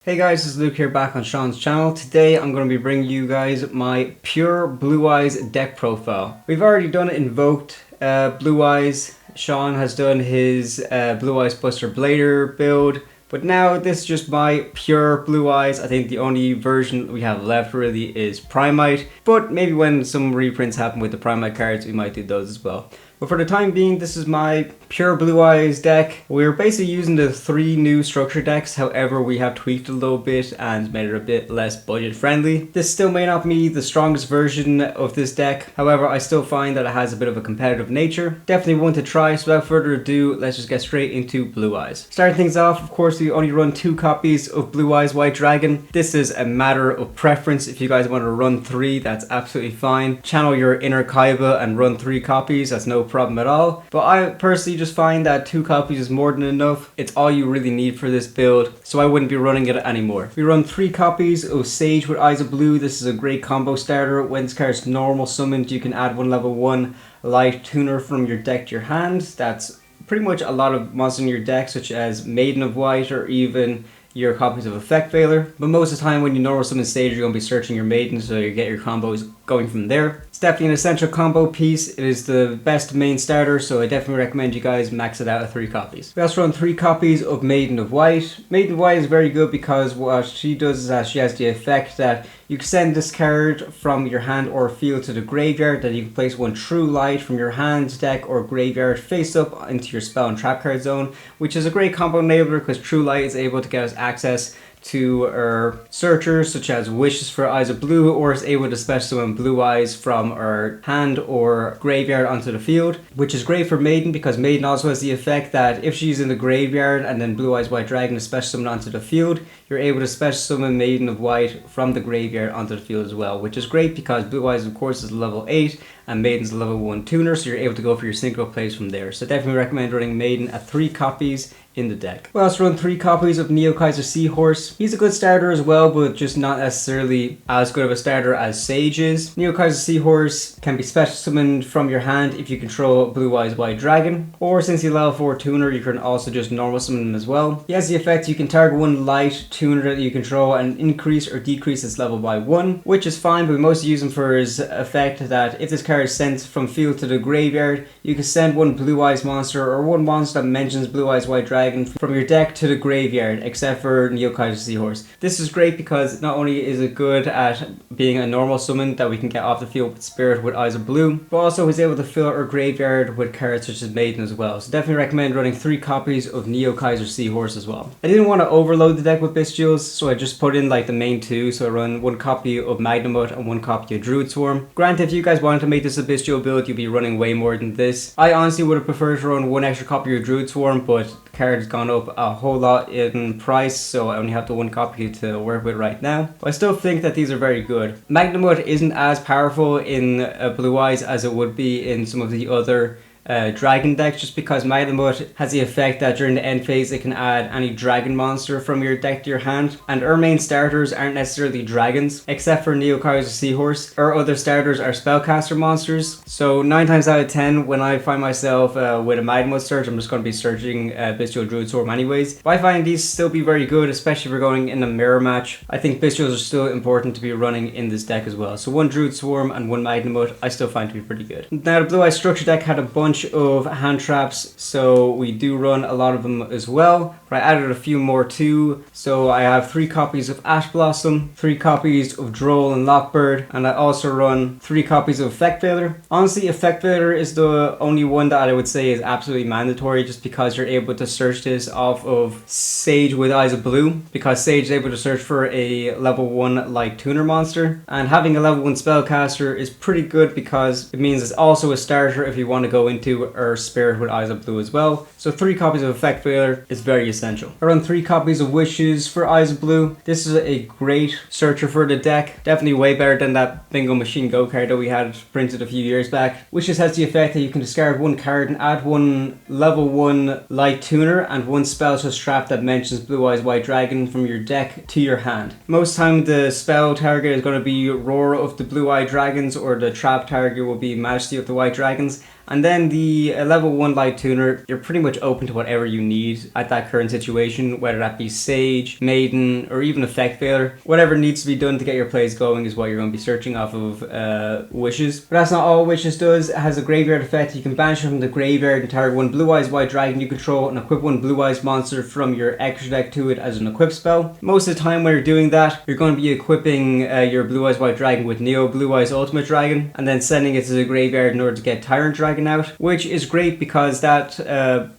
Hey guys, this is Luke here back on Sean's channel. Today I'm going to be bringing you guys my pure Blue Eyes deck profile. We've already done Invoked Blue Eyes. Sean has done his Blue Eyes Buster Blader build. But now this is just my pure Blue Eyes. I think the only version we have left really is Primite. But maybe when some reprints happen with the Primite cards, we might do those as well. But for the time being, this is my pure Blue Eyes deck. We're basically using the 3 new structure decks, however we have tweaked a little bit and made it a bit less budget friendly. This still may not be the strongest version of this deck, however I still find that it has a bit of a competitive nature. Definitely one to try, so without further ado, let's just get straight into Blue Eyes. Starting things off, of course, we only run 2 copies of Blue Eyes White Dragon. This is a matter of preference. If you guys want to run 3, that's absolutely fine. Channel your inner Kaiba and run 3 copies, that's no problem at all. But I personally just find that 2 copies is more than enough. It's all you really need for this build, so I wouldn't be running it anymore. We run 3 copies of Sage with Eyes of Blue. This is a great combo starter. When this card is normal summoned, you can add 1 level 1 light tuner from your deck to your hand. That's pretty much a lot of monsters in your deck, such as Maiden of White or even your copies of Effect Veiler. But most of the time when you normal summon Sage, you're going to be searching your Maiden, so you get your combos going from there. It's definitely an essential combo piece. It is the best main starter, so I definitely recommend you guys max it out at 3 copies. We also run 3 copies of Maiden of White. Maiden of White is very good because what she does is that she has the effect that you can send this card from your hand or field to the graveyard, that you can place 1 True Light from your hand, deck, or graveyard face up into your spell and trap card zone, which is a great combo enabler because True Light is able to get us access to our searchers such as Wishes for Eyes of Blue, or is able to special summon Blue Eyes from our hand or graveyard onto the field, which is great for Maiden because Maiden also has the effect that if she's in the graveyard and then Blue Eyes White Dragon is special summoned onto the field, you're able to special summon Maiden of White from the graveyard onto the field as well, which is great because Blue Eyes of course is level 8 and Maiden's a level 1 tuner, so you're able to go for your synchro plays from there. So definitely recommend running Maiden at 3 copies in the deck. We also run 3 copies of Neo Kaiser Sea Horse. He's a good starter as well, but just not necessarily as good of a starter as Sage is. Neo Kaiser Sea Horse can be special summoned from your hand if you control Blue Eyes White Dragon, or since he's level 4 tuner, you can also just normal summon him as well. He has the effect you can target 1 light tuner that you control and increase or decrease its level by 1, which is fine, but we mostly use him for his effect that if this card is sent from field to the graveyard, you can send 1 Blue Eyes monster or 1 monster that mentions Blue Eyes White Dragon from your deck to the graveyard, except for Neo Kaiser Sea Horse. This is great because not only is it good at being a normal summon that we can get off the field with Spirit with Eyes of Blue, but also is able to fill our graveyard with cards such as Maiden as well. So definitely recommend running 3 copies of Neo Kaiser Sea Horse as well. I didn't want to overload the deck with Bystials, so I just put in like the main 2. So I run 1 copy of Magnamhut and 1 copy of Druiswurm. Granted, if you guys wanted to make this a Bystial build, you'd be running way more than this. I honestly would have preferred to run 1 extra copy of Druiswurm, but the card has gone up a whole lot in price, so I only have the 1 copy to work with right now. But I still think that these are very good. Magnamhut isn't as powerful in Blue Eyes as it would be in some of the other dragon decks, just because Magnamhut has the effect that during the end phase it can add any dragon monster from your deck to your hand, and our main starters aren't necessarily dragons except for Neo Kaiser Sea Horse. Our other starters are spellcaster monsters, so 9 times out of 10 when I find myself with a Magnamhut search, I'm just going to be searching Bystial Druiswurm anyways. But I find these still be very good, especially if we're going in a mirror match. I think Bystials are still important to be running in this deck as well, so 1 Druiswurm and 1 Magnamhut I still find to be pretty good. Now the Blue Eyes structure deck had a bunch of hand traps, so we do run a lot of them as well, but I added a few more too. So I have 3 copies of Ash Blossom, 3 copies of Droll and Lockbird, and I also run 3 copies of Effect Veiler. Honestly, Effect Veiler is the only one that I would say is absolutely mandatory, just because you're able to search this off of Sage with Eyes of Blue, because Sage is able to search for a level 1 light tuner monster, and having a level 1 spellcaster is pretty good because it means it's also a starter if you want to go into our Spirit with Eyes of Blue as well. So 3 copies of Effect Veiler is very essential. I run 3 copies of Wishes for Eyes of Blue. This is a great searcher for the deck, definitely way better than that Bingo Machine Go card that we had printed a few years back. Wishes has the effect that you can discard 1 card and add 1 level 1 light tuner and 1 spell trap that mentions Blue Eyes White Dragon from your deck to your hand. Most time the spell target is going to be Roar of the Blue Eyed Dragons, or the trap target will be Majesty of the White Dragons. And then the level 1 light tuner, you're pretty much open to whatever you need at that current situation, whether that be Sage, Maiden, or even Effect Veiler. Whatever needs to be done to get your plays going is what you're going to be searching off of Wishes. But that's not all Wishes does. It has a graveyard effect. You can banish from the graveyard and target one Blue-Eyes White Dragon you control and equip one Blue-Eyes monster from your extra deck to it as an equip spell. Most of the time when you're doing that, you're going to be equipping your Blue-Eyes White Dragon with Neo Blue-Eyes Ultimate Dragon and then sending it to the graveyard in order to get Tyrant Dragon out, which is great because that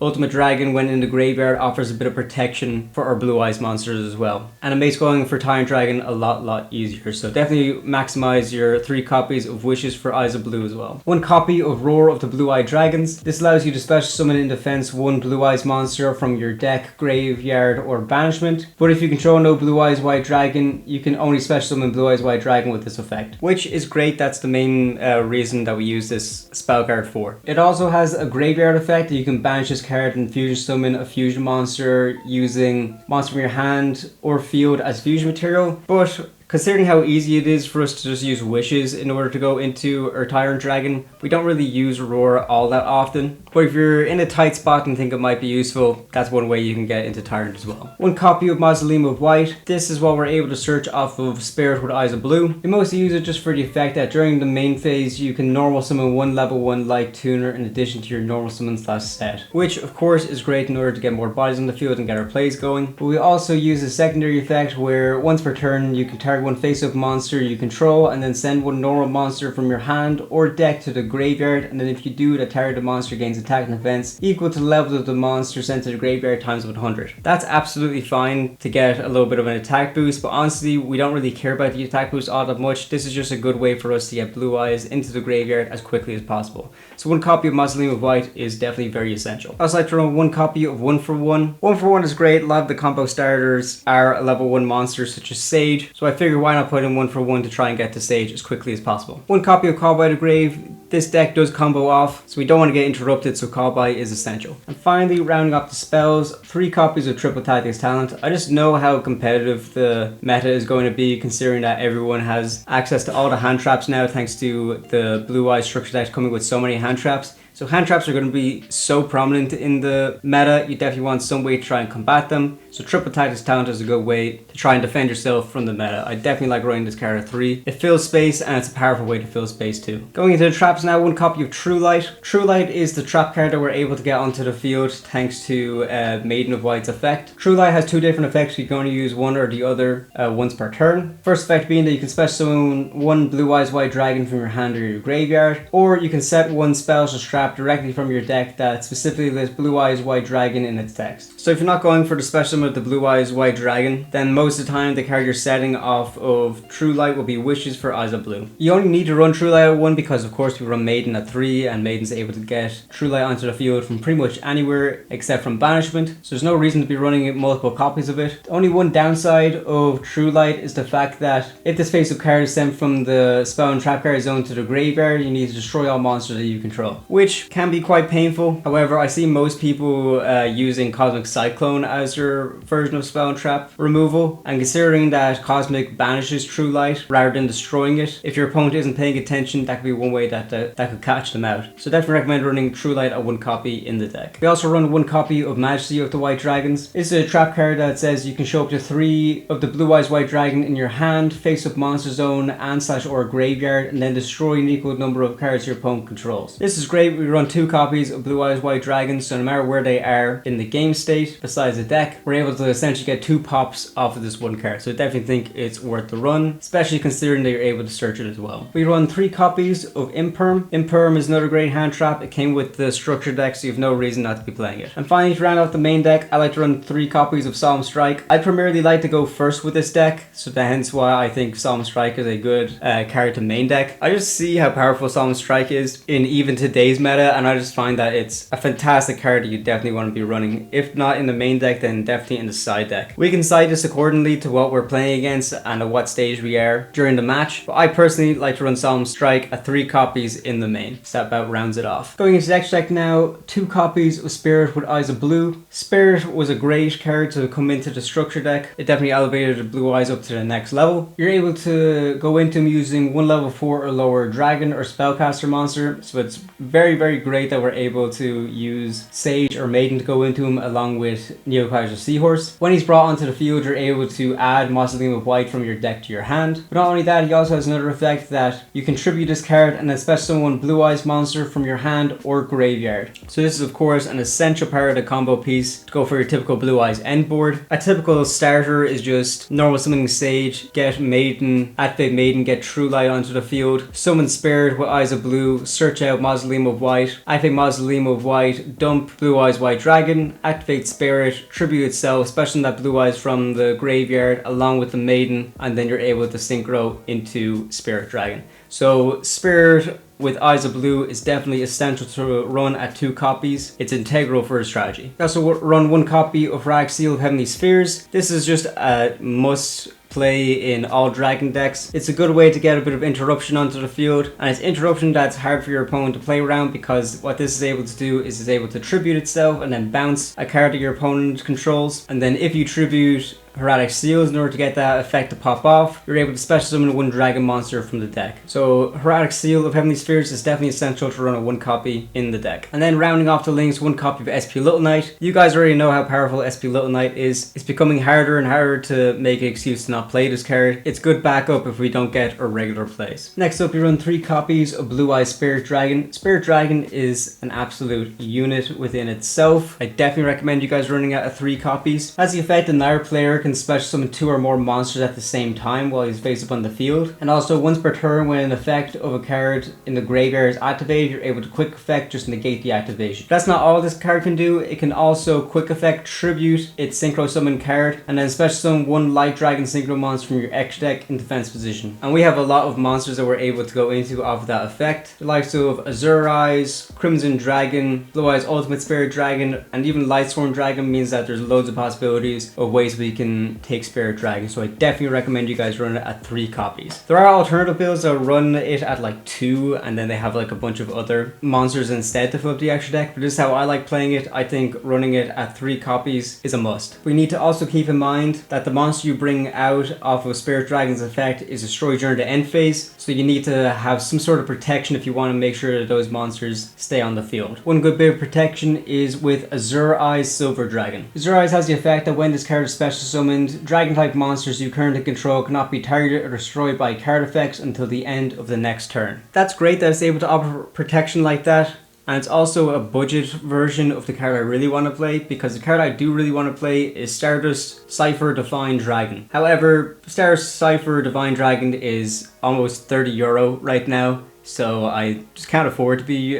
Ultimate Dragon when in the graveyard offers a bit of protection for our Blue Eyes monsters as well. And it makes going for Tyrant Dragon a lot easier. So definitely maximize your 3 copies of Wishes for Eyes of Blue as well. 1 copy of Roar of the Blue-Eyed Dragons. This allows you to special summon in defense 1 Blue Eyes monster from your deck, graveyard, or banishment. But if you control no Blue Eyes White Dragon, you can only special summon Blue Eyes White Dragon with this effect, which is great. That's the main reason that we use this spell card for. It also has a graveyard effect that you can banish this card and fusion summon a fusion monster using monster from your hand or field as fusion material. But considering how easy it is for us to just use Wishes in order to go into our Tyrant Dragon, we don't really use Roar all that often. But if you're in a tight spot and think it might be useful, that's one way you can get into Tyrant as well. 1 copy of Mausoleum of White. This is what we're able to search off of Spirit with Eyes of Blue. We mostly use it just for the effect that during the main phase you can normal summon 1 level 1 light tuner in addition to your normal summons last set, which of course is great in order to get more bodies on the field and get our plays going. But we also use a secondary effect where once per turn you can target 1 face-up monster you control and then send 1 normal monster from your hand or deck to the graveyard, and then if you do, the targeted monster gains attack and defense equal to the level of the monster sent to the graveyard times 100. That's absolutely fine to get a little bit of an attack boost, but honestly we don't really care about the attack boost all that much. This is just a good way for us to get Blue Eyes into the graveyard as quickly as possible. So 1 copy of Mausoleum of White is definitely very essential. I also like to run 1 copy of 1 for 1. 1 for 1 is great. A lot of the combo starters are a level 1 monsters such as Sage, so I figure why not put in 1 for 1 to try and get to Sage as quickly as possible. 1 copy of Call by the Grave. This deck does combo off, so we don't want to get interrupted, so Call by is essential. And finally, rounding up the spells, 3 copies of Triple Tactics Talent. I just know how competitive the meta is going to be, considering that everyone has access to all the hand traps now thanks to the Blue Eyes structure decks coming with so many hand traps. So hand traps are going to be so prominent in the meta, you definitely want some way to try and combat them. So Triple Tactics Talent is a good way to try and defend yourself from the meta. I definitely like running this card at 3. It fills space and it's a powerful way to fill space too. Going into the traps now, 1 copy of True Light. True Light is the trap card that we're able to get onto the field thanks to Maiden of White's effect. True Light has 2 different effects. You can only use one or the other once per turn. First effect being that you can special summon 1 Blue Eyes White Dragon from your hand or your graveyard, or you can set 1 spell to trap directly from your deck that specifically lists Blue Eyes White Dragon in its text. So if you're not going for the special summon of the Blue Eyes White Dragon, then most of the time the card you're setting off of True Light will be Wishes for Eyes of Blue. You only need to run True Light at 1 because of course we run Maiden at 3 and Maiden's able to get True Light onto the field from pretty much anywhere except from banishment, so there's no reason to be running multiple copies of it. The only one downside of True Light is the fact that if this face-up card is sent from the spell and trap card zone to the graveyard, you need to destroy all monsters that you control, which can be quite painful. However, I see most people using Cosmic Cyclone as their version of spell and trap removal, and considering that Cosmic banishes True Light rather than destroying it, if your opponent isn't paying attention, that could be one way that could catch them out. So definitely recommend running True Light at 1 copy in the deck. We also run 1 copy of Majesty of the White Dragons. It's a trap card that says you can show up to 3 of the Blue Eyes White Dragon in your hand, face up monster zone and / or graveyard, and then destroy an equal number of cards your opponent controls. This is great. We run 2 copies of Blue Eyes White Dragons, so no matter where they are in the game state besides the deck, we're able to essentially get 2 pops off of this 1 card. So I definitely think it's worth the run, especially considering that you're able to search it as well. We run 3 copies of Imperm. Imperm is another great hand trap. It came with the structure deck, so you have no reason not to be playing it. And finally, to round out the main deck, I like to run 3 copies of Solemn Strike. I primarily like to go first with this deck, so hence why I think Solemn Strike is a good card to main deck. I just see how powerful Solemn Strike is in even today's meta, and I just find that it's a fantastic card that you definitely want to be running. If not in the main deck, then definitely definitely in the side deck. We can side this accordingly to what we're playing against and at what stage we are during the match, but I personally like to run Solemn Strike at 3 copies in the main, so that about rounds it off. Going into the extra deck now, 2 copies of Spirit with Eyes of Blue. Spirit was a great card to come into the structure deck. It definitely elevated the Blue Eyes up to the next level. You're able to go into them using 1 level 4 or lower dragon or spellcaster monster, so it's very great that we're able to use Sage or Maiden to go into him along with Neo Kaiser Sea Horse. When he's brought onto the field, you're able to add Mausoleum of White from your deck to your hand. But not only that, he also has another effect that you can tribute this card and then special summon Blue Eyes monster from your hand or graveyard. So this is of course an essential part of the combo piece to go for your typical Blue Eyes end board. A typical starter is just normal summoning Sage, get Maiden, activate Maiden, get True Light onto the field, summon Spirit with Eyes of Blue, search out Mausoleum of White, activate Mausoleum of White, dump Blue Eyes White Dragon, activate Spirit, tribute itself, special that Blue Eyes from the graveyard along with the Maiden, and then you're able to synchro into Spirit Dragon. So Spirit with Eyes of Blue is definitely essential to run at 2 copies. It's integral for a strategy. You also run 1 copy of Hieratic Seal of Heavenly Spheres. This is just a must play in all dragon decks. It's a good way to get a bit of interruption onto the field, and it's interruption that's hard for your opponent to play around, because what this is able to do is it's able to tribute itself and then bounce a card that your opponent controls, and then if you tribute Hieratic Seals in order to get that effect to pop off, you're able to special summon 1 dragon monster from the deck. So Hieratic Seal of Heavenly Spheres is definitely essential to run a 1 copy in the deck. And then rounding off the links, 1 copy of SP Little Knight. You guys already know how powerful SP Little Knight is. It's becoming harder and harder to make an excuse to not play this card. It's good backup if we don't get our regular plays. Next up, we run 3 copies of Blue Eyes Spirit Dragon. Spirit Dragon is an absolute unit within itself. I definitely recommend you guys running it at 3 copies. Has the effect that another player can special summon 2 or more monsters at the same time while he's face up on the field. And also once per turn, when an effect of a card in the graveyard is activated, you're able to quick effect just negate the activation. That's not all this card can do. It can also quick effect tribute its synchro summon card and then special summon 1 light dragon synchro monster from your extra deck in defense position. And we have a lot of monsters that we're able to go into off of that effect. The likes of Azure-Eyes, Crimson Dragon, Blue Eyes Ultimate Spirit Dragon, and even Lightstorm Dragon means that there's loads of possibilities of ways we can take Spirit Dragon. So I definitely recommend you guys run it at 3 copies. There are alternative builds that run it at like 2 and then they have like a bunch of other monsters instead to fill up the extra deck, but this is how I like playing it. I think running it at 3 copies is a must. We need to also keep in mind that the monster you bring out off of Spirit Dragon's effect is destroyed during the end phase, so you need to have some sort of protection if you want to make sure that those monsters stay on the field. One good bit of protection is with Azure-Eyes Silver Dragon. Azure-Eyes has the effect that when this card is special summoned, dragon type monsters you currently control cannot be targeted or destroyed by card effects until the end of the next turn. That's great that it's able to offer protection like that. And it's also a budget version of the card I really want to play, because the card I do really want to play is Stardust Cypher Divine Dragon. However, Stardust Cypher Divine Dragon is almost €30 right now, so I just can't afford to be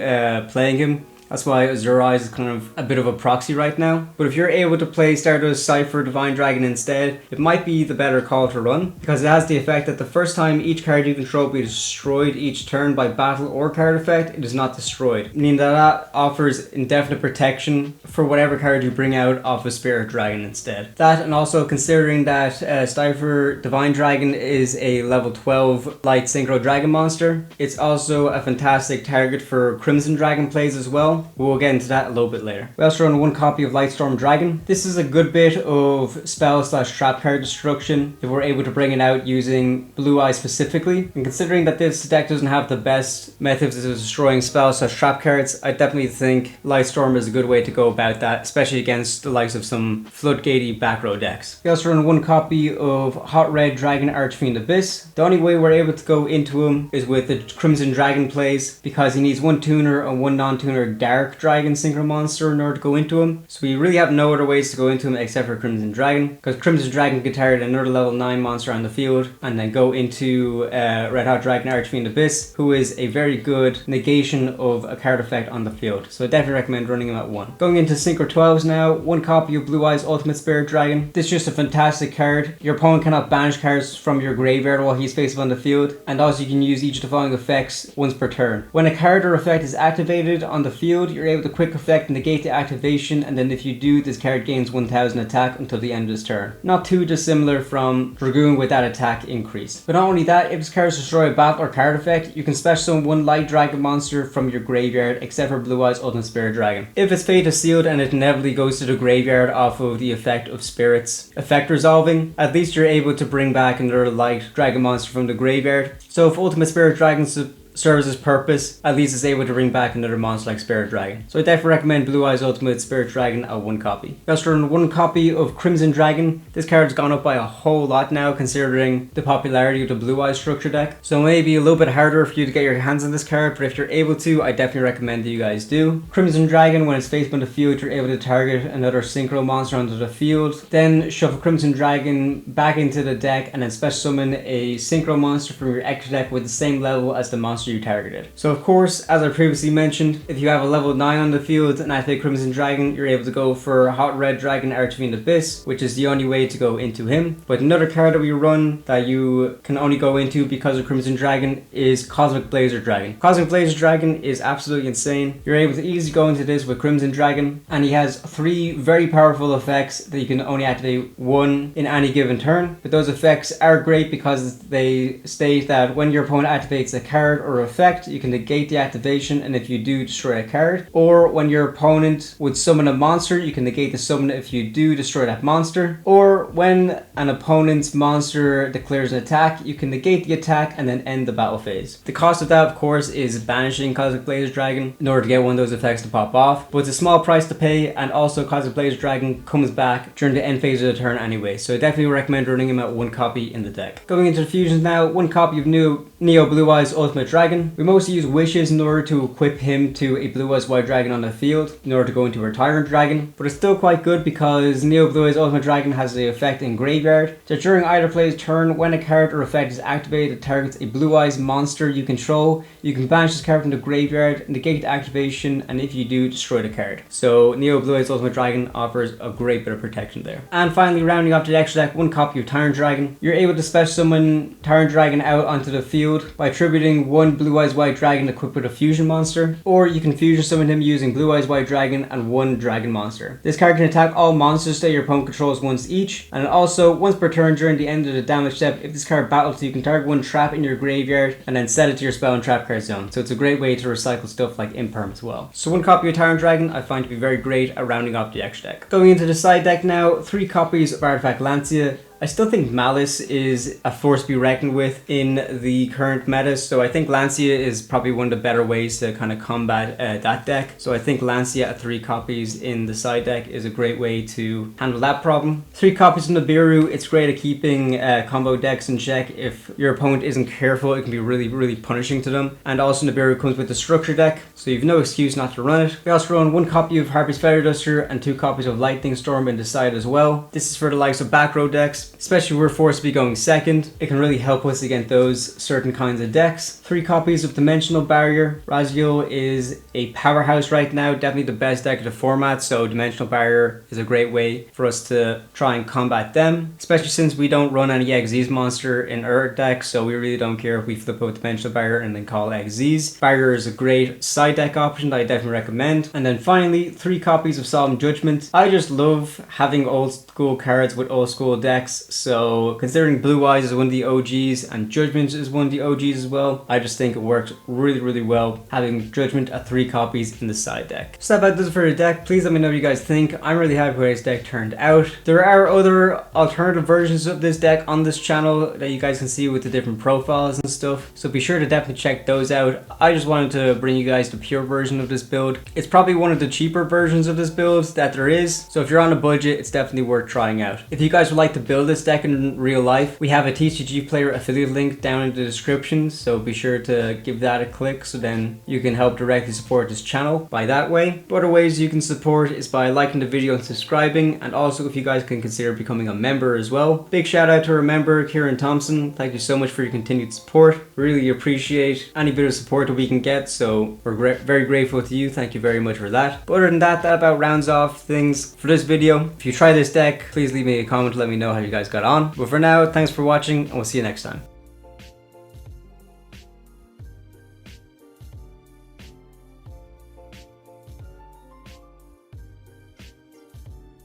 playing him. That's why Azure-Eyes is kind of a bit of a proxy right now. But if you're able to play Stardust Cypher Divine Dragon instead, it might be the better call to run, because it has the effect that the first time each card you control be destroyed each turn by battle or card effect, it is not destroyed. Meaning that offers indefinite protection for whatever card you bring out off of Spirit Dragon instead. That, and also considering that Cypher Divine Dragon is a level 12 light synchro dragon monster, it's also a fantastic target for Crimson Dragon plays as well. We'll get into that a little bit later. We also run 1 copy of Lightstorm Dragon. This is a good bit of spell/trap card destruction if we're able to bring it out using Blue Eyes specifically. And considering that this deck doesn't have the best methods of destroying spell/trap cards, I definitely think Lightstorm is a good way to go about that, especially against the likes of some floodgatey back row decks. We also run 1 copy of Hot Red Dragon Archfiend Abyss. The only way we're able to go into him is with the Crimson Dragon plays, because he needs 1 tuner and 1 non-tuner Dark Dragon synchro monster in order to go into him. So we really have no other ways to go into him except for Crimson Dragon, because Crimson Dragon can target another level 9 monster on the field and then go into Red Hot Dragon Archfiend Abyss, who is a very good negation of a card effect on the field. So I definitely recommend running him at 1. Going into Synchro 12s now, 1 copy of Blue Eyes Ultimate Spirit Dragon. This is just a fantastic card. Your opponent cannot banish cards from your graveyard while he's face up on the field, and also you can use each of the following effects once per turn. When a card or effect is activated on the field, field, you're able to quick effect negate the activation, and then if you do, this card gains 1000 attack until the end of this turn. Not too dissimilar from Dragoon with that attack increase. But not only that, if this card destroys a battle or card effect, you can special summon one light dragon monster from your graveyard, except for Blue Eyes Ultimate Spirit Dragon. If its fate is sealed and it inevitably goes to the graveyard off of the effect of Spirit's effect resolving, at least you're able to bring back another light dragon monster from the graveyard. So if Ultimate Spirit Dragon serves its purpose, at least it's able to bring back another monster like Spirit Dragon. So I definitely recommend Blue Eyes Ultimate Spirit Dragon at 1 copy. Just run 1 copy of Crimson Dragon. This card has gone up by a whole lot now considering the popularity of the Blue Eyes structure deck. So it may be a little bit harder for you to get your hands on this card, but if you're able to, I definitely recommend that you guys do. Crimson Dragon, when it's faced on the field, you're able to target another synchro monster onto the field. Then shuffle Crimson Dragon back into the deck and then special summon a synchro monster from your extra deck with the same level as the monster you targeted. So of course, as I previously mentioned, if you have a level 9 on the field and activate Crimson Dragon, you're able to go for Hot Red Dragon Archfiend Abyss, which is the only way to go into him. But another card that we run that you can only go into because of Crimson Dragon is Cosmic Blazar Dragon. Cosmic Blazar Dragon is absolutely insane. You're able to easily go into this with Crimson Dragon, and he has 3 very powerful effects that you can only activate 1 in any given turn. But those effects are great because they state that when your opponent activates a card or effect, you can negate the activation, and if you do, destroy a card. Or when your opponent would summon a monster, you can negate the summon if you do, destroy that monster. Or when an opponent's monster declares an attack, you can negate the attack and then end the battle phase. The cost of that, of course, is banishing Cosmic Blazar Dragon in order to get one of those effects to pop off, but it's a small price to pay, and also Cosmic Blazar Dragon comes back during the end phase of the turn anyway, so I definitely recommend running him at 1 copy in the deck. Going into the fusions now, 1 copy of Neo Blue Eyes Ultimate Dragon. We mostly use wishes in order to equip him to a Blue Eyes White Dragon on the field in order to go into our Tyrant Dragon, but it's still quite good because Neo Blue Eyes Ultimate Dragon has the effect in graveyard that during either player's turn, when a card or effect is activated that targets a Blue Eyes monster you control, you can banish this card from the graveyard, negate the activation, and if you do, destroy the card. So Neo Blue Eyes Ultimate Dragon offers a great bit of protection there. And finally, rounding off the extra deck, 1 copy of Tyrant Dragon. You're able to special summon Tyrant Dragon out onto the field by attributing 1 Blue Eyes White Dragon equipped with a fusion monster, or you can fusion summon him using Blue Eyes White Dragon and 1 dragon monster. This card can attack all monsters that your opponent controls once each, and also once per turn during the end of the damage step, if this card battles, you can target 1 trap in your graveyard and then set it to your spell and trap card zone. So it's a great way to recycle stuff like Imperm as well. So 1 copy of Tyrant Dragon I find to be very great at rounding off the extra deck. Going into the side deck now, 3 copies of Artifact Lancia. I still think Malice is a force to be reckoned with in the current meta, so I think Lancia is probably one of the better ways to kind of combat that deck. So I think Lancia at 3 copies in the side deck is a great way to handle that problem. 3 copies of Nibiru, it's great at keeping combo decks in check. If your opponent isn't careful, it can be really punishing to them. And also Nibiru comes with the structure deck, so you've no excuse not to run it. We also run 1 copy of Harpy's Feather Duster and 2 copies of Lightning Storm in the side as well. This is for the likes of back row decks. Especially if we're forced to be going second, it can really help us against those certain kinds of decks. 3 copies of Dimensional Barrier. Raziel is a powerhouse right now, definitely the best deck of the format, so Dimensional Barrier is a great way for us to try and combat them, especially since we don't run any Xyz monster in our deck, so we really don't care if we flip out Dimensional Barrier and then call Xyz. Barrier is a great side deck option that I definitely recommend. And then finally, 3 copies of Solemn Judgment. I just love having old school cards with old school decks, so considering Blue Eyes is one of the OGs and Judgment is one of the OGs as well, I just think it works really well having Judgment at 3 copies in the side deck. So that about does it for the deck. Please let me know what you guys think. I'm really happy with how this deck turned out. There are other alternative versions of this deck on this channel that you guys can see with the different profiles and stuff, so be sure to definitely check those out. I just wanted to bring you guys the pure version of this build. It's probably one of the cheaper versions of this build that there is, so if you're on a budget, it's definitely worth trying out. If you guys would like to build this deck in real life, we have a TCG player affiliate link down in the description, so be sure to give that a click so then you can help directly support this channel by that way. But other ways you can support is by liking the video and subscribing, and also if you guys can consider becoming a member as well. Big shout out to our member Kieran Thompson. Thank you so much for your continued support. Really appreciate any bit of support that we can get, so we're very grateful to you. Thank you very much for that. But other than that, that about rounds off things for this video. If you try this deck, please leave me a comment to let me know how you guys got on. But for now, thanks for watching and we'll see you next time.